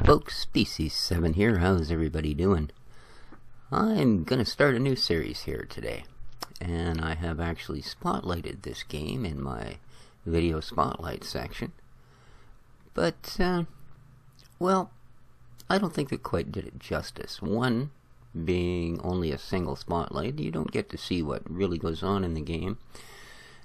Folks, Species 7 here. How's everybody doing? I'm going to start a new series here today, and I have actually spotlighted this game in my video spotlight section. But, well, I don't think it quite did it justice. One, being only a single spotlight, you don't get to see what really goes on in the game.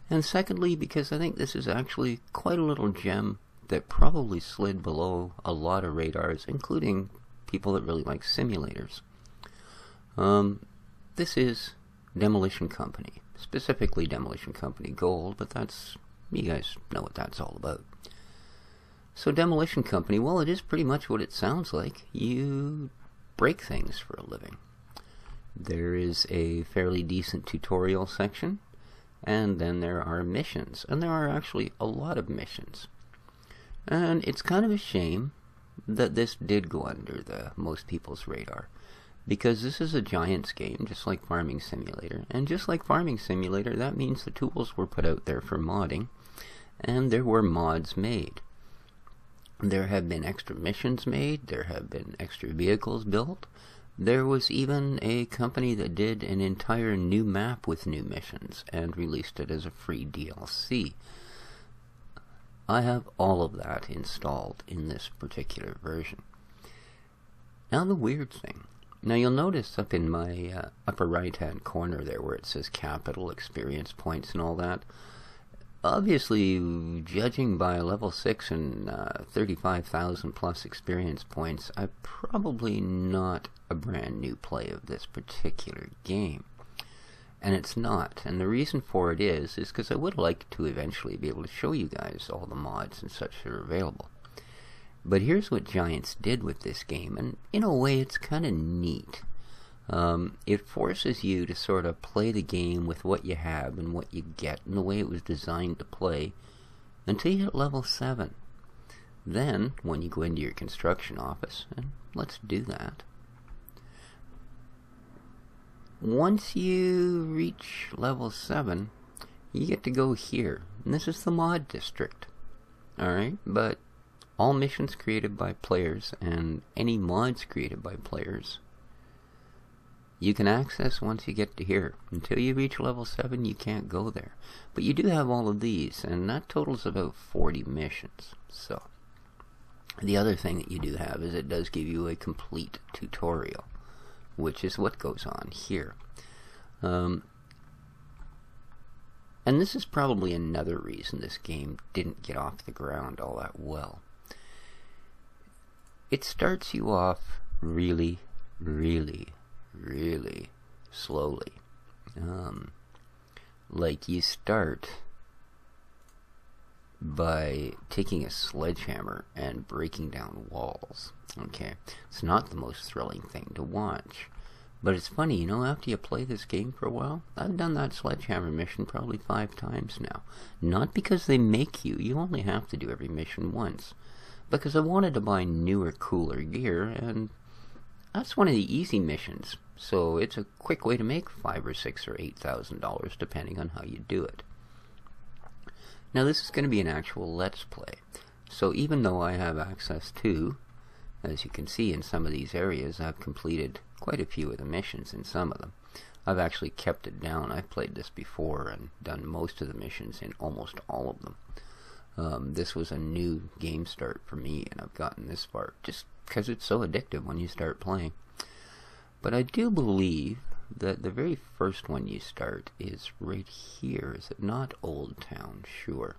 And secondly, because I think this is actually quite a little gem that probably slid below a lot of radars, including people that really like simulators. This is Demolition Company, specifically Demolition Company Gold, but that's, you guys know what that's all about. So Demolition Company, well, it is pretty much what it sounds like. You break things for a living. There is a fairly decent tutorial section, and then there are missions, and there are actually a lot of missions. And it's kind of a shame that this did go under most people's radar, because this is a Giants game, just like Farming Simulator, and just like Farming Simulator, that means the tools were put out there for modding, and there were mods made. There have been extra missions made, there have been extra vehicles built, there was even a company that did an entire new map with new missions, and released it as a free DLC. I have all of that installed in this particular version. Now the weird thing. Now you'll notice up in my upper right hand corner there where it says capital, experience points and all that. Obviously, judging by level 6 and 35,000 plus experience points, I'm probably not a brand new play of this particular game. And it's not, and the reason for it is because I would like to eventually be able to show you guys all the mods and such that are available. But here's what Giants did with this game, and in a way it's kind of neat. It forces you to sort of play the game with what you have and what you get, and the way it was designed to play, until you hit level 7. Then, when you go into your construction office, and let's do that, once you reach level 7, you get to go here. And this is the mod district. Alright, but all missions created by players and any mods created by players, you can access once you get to here. Until you reach level 7, you can't go there. But you do have all of these, and that totals about 40 missions. So, the other thing that you do have is it does give you a complete tutorial, which is what goes on here. And this is probably another reason this game didn't get off the ground all that well. It starts you off really, really, really slowly. Like you start by taking a sledgehammer and breaking down walls. Okay, it's not the most thrilling thing to watch, but it's funny, you know, after you play this game for a while, I've done that sledgehammer mission probably 5 times now. Not because they make you only have to do every mission once, because I wanted to buy newer, cooler gear, and that's one of the easy missions, so it's a quick way to make $5,000 or $6,000 or $8,000 depending on how you do it. Now this is going to be an actual Let's Play, so even though I have access to, as you can see in some of these areas, I've completed quite a few of the missions in some of them. I've actually kept it down. I've played this before and done most of the missions in almost all of them. This was a new game start for me, and I've gotten this far just because it's so addictive when you start playing. But I do believe that the very first one you start is right here. Is it not? Old Town, sure.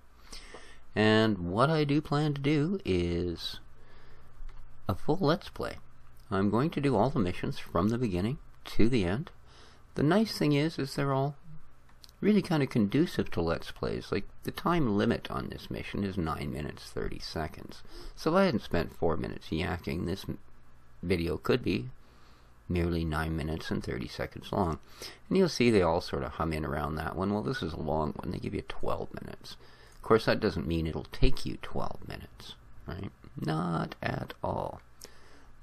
And what I do plan to do is a full Let's Play. I'm going to do all the missions from the beginning to the end. The nice thing is they're all really kind of conducive to Let's Plays. Like, the time limit on this mission is 9 minutes 30 seconds. So if I hadn't spent 4 minutes yakking, this video could be merely 9 minutes and 30 seconds long. And you'll see they all sort of hum in around that one. Well, this is a long one. They give you 12 minutes. Of course, that doesn't mean it'll take you 12 minutes, right? Not at all.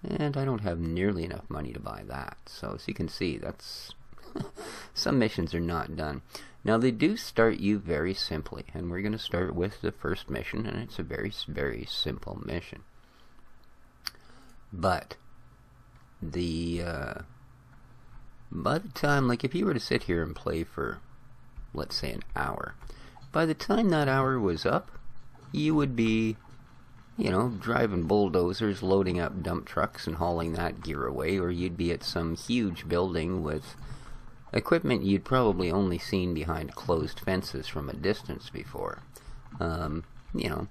And I don't have nearly enough money to buy that. So as you can see, that's some missions are not done. Now they do start you very simply, and we're going to start with the first mission, and it's a very, very simple mission. But by the time, like if you were to sit here and play for, let's say, an hour, by the time that hour was up, you would be, you know, driving bulldozers, loading up dump trucks and hauling that gear away, or you'd be at some huge building with equipment you'd probably only seen behind closed fences from a distance before. You know,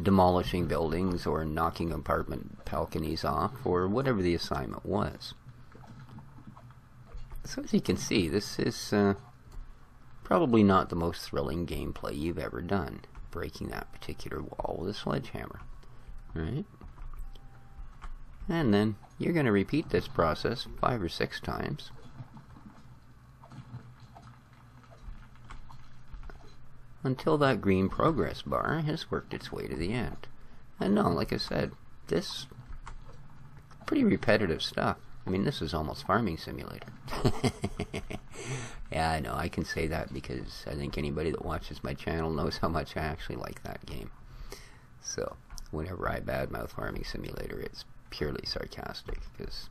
demolishing buildings or knocking apartment balconies off, or whatever the assignment was. So as you can see, this is probably not the most thrilling gameplay you've ever done, breaking that particular wall with a sledgehammer. Right? And then you're going to repeat this process 5 or 6 times. Until that green progress bar has worked its way to the end. And no, like I said, this pretty repetitive stuff. I mean, this is almost Farming Simulator. Yeah, I know, I can say that because I think anybody that watches my channel knows how much I actually like that game. So, whenever I badmouth Farming Simulator, it's purely sarcastic, because,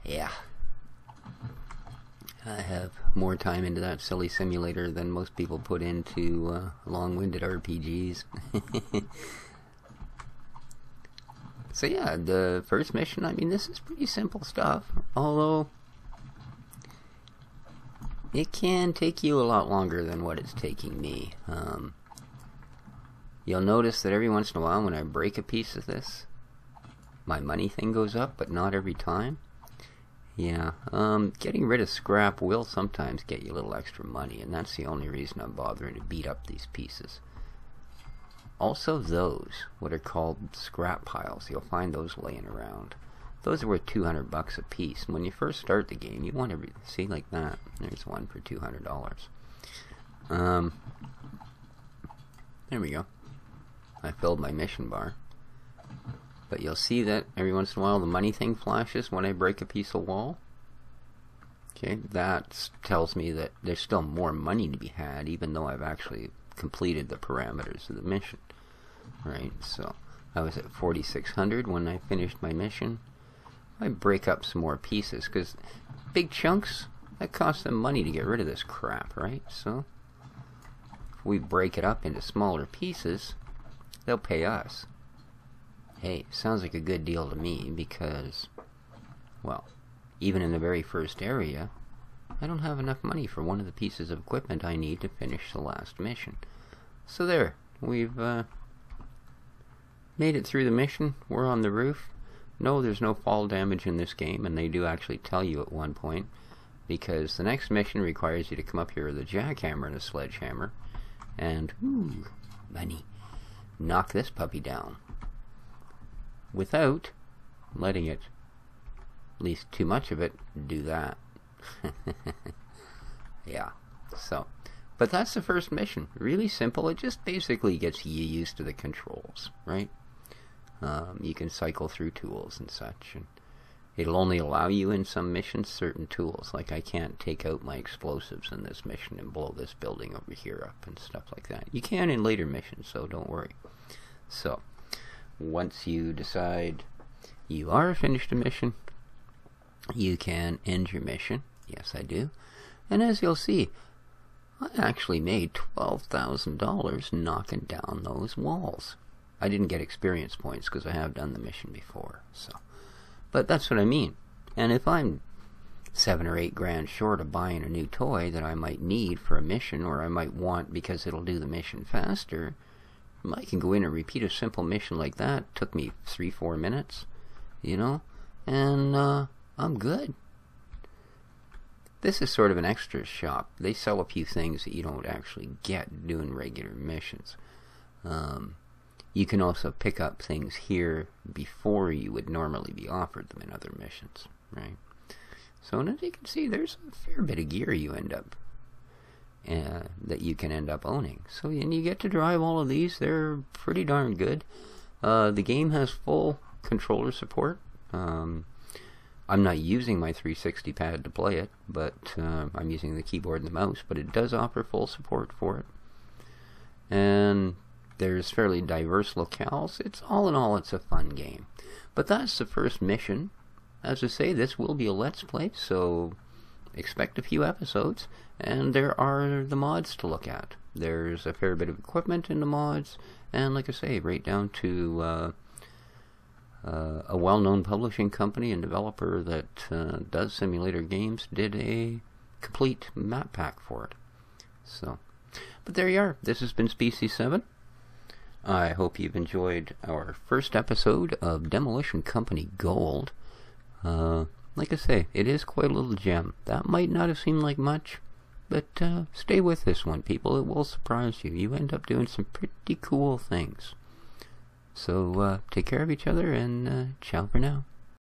yeah, I have more time into that silly simulator than most people put into long-winded RPGs. So yeah, the first mission, I mean, this is pretty simple stuff, although it can take you a lot longer than what it's taking me. You'll notice that every once in a while when I break a piece of this, my money thing goes up, but not every time. Yeah, getting rid of scrap will sometimes get you a little extra money, and that's the only reason I'm bothering to beat up these pieces. Also those, what are called scrap piles, you'll find those laying around. Those are worth $200 a piece, and when you first start the game, you want to see, like that. There's one for $200. There we go. I filled my mission bar. But you'll see that every once in a while the money thing flashes when I break a piece of wall. Okay, that tells me that there's still more money to be had, even though I've actually completed the parameters of the mission. Right, so I was at 4,600 when I finished my mission. I break up some more pieces, because big chunks, that costs them money to get rid of this crap, right? So if we break it up into smaller pieces, they'll pay us. Hey, sounds like a good deal to me, because, well, even in the very first area, I don't have enough money for one of the pieces of equipment I need to finish the last mission. So there, we've made it through the mission. We're on the roof. No, there's no fall damage in this game, and they do actually tell you at one point, because the next mission requires you to come up here with a jackhammer and a sledgehammer, and, ooh, money, knock this puppy down, without letting it, at least too much of it, do that. Yeah, so, but that's the first mission. Really simple. It just basically gets you used to the controls, right? You can cycle through tools and such, and it'll only allow you in some missions certain tools. Like I can't take out my explosives in this mission and blow this building over here up and stuff like that. You can in later missions, so don't worry. So, once you decide you are finished a mission, you can end your mission. Yes, I do. And as you'll see, I actually made $12,000 knocking down those walls. I didn't get experience points because I have done the mission before. So, but that's what I mean. And if I'm 7 or 8 grand short of buying a new toy that I might need for a mission, or I might want because it'll do the mission faster, I can go in and repeat a simple mission like that. It took me 3-4 minutes, you know, and I'm good. This is sort of an extra shop. They sell a few things that you don't actually get doing regular missions. You can also pick up things here before you would normally be offered them in other missions, right? So, and as you can see, there's a fair bit of gear you end up that you can end up owning. So, and you get to drive all of these. They're pretty darn good. The game has full controller support. I'm not using my 360 pad to play it, but I'm using the keyboard and the mouse, but it does offer full support for it. And There's fairly diverse locales. It's all in all, it's a fun game. But that's the first mission. As I say, this will be a Let's Play, so expect a few episodes. And there are the mods to look at. There's a fair bit of equipment in the mods, and like I say, right down to a well-known publishing company and developer that does simulator games did a complete map pack for it. So, but there you are. This has been Species 7. I hope you've enjoyed our first episode of Demolition Company Gold. Like I say, it is quite a little gem. That might not have seemed like much, but stay with this one, people. It will surprise you. You end up doing some pretty cool things. So take care of each other, and ciao for now.